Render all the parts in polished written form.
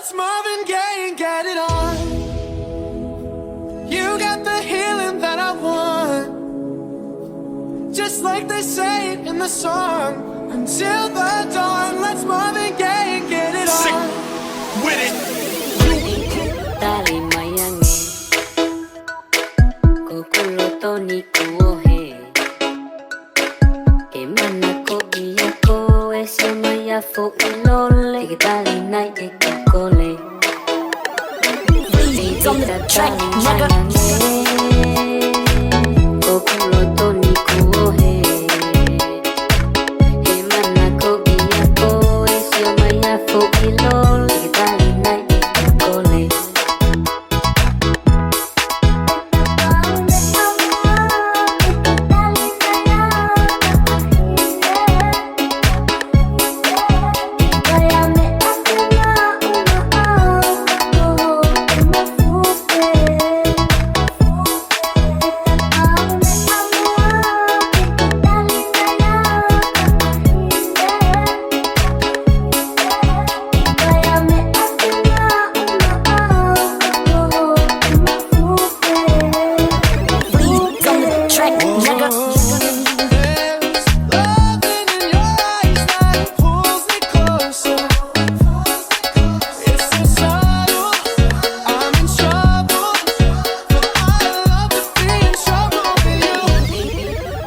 Let's Marvin Gaye and get it on. You got the healing that I want, just like they say it in the song. Until the dawn, let's Marvin Gaye and get it Sick on. with it. Tali Mai Ange Coco ni kuohe Ke mana ko iya ko e se mai a fo ilole Ke tali nai e kukole Please on the track, nigga. Coco ni kuohe Ke mana ko iya ko e se mai a fo ilole Ke tali nai e kukole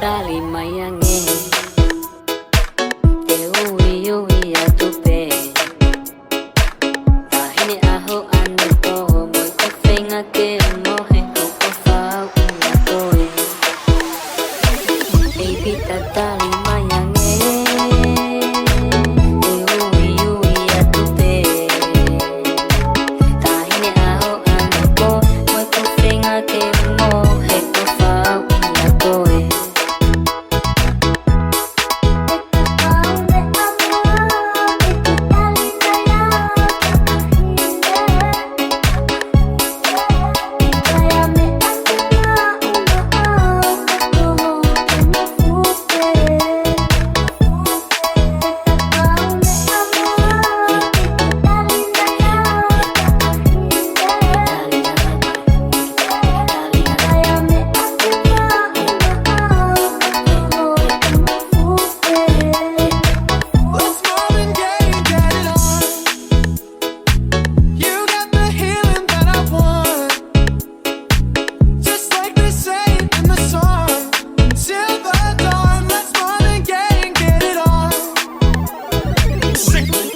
Tali Mai Ange Te ui ui a tupe Tahine aho anu koho Moi ko whenga ke mohe Ko ko whao una koe Baby ta Tali Mai Ange Te ui ui a tupe Tahine aho anu koho Moi ko whenga ke mohe Ko whao una koe Let's Marvin Gaye and get it on. You got the healing that I want, just like they say it in the song. Until the dawn, let's Marvin Gaye and get it on. Sick with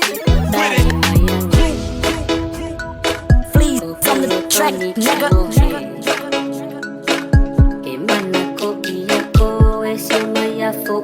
Tali it. Mai Ange Please on the track, nigga. Ke mana ko iya ko e se mai a fo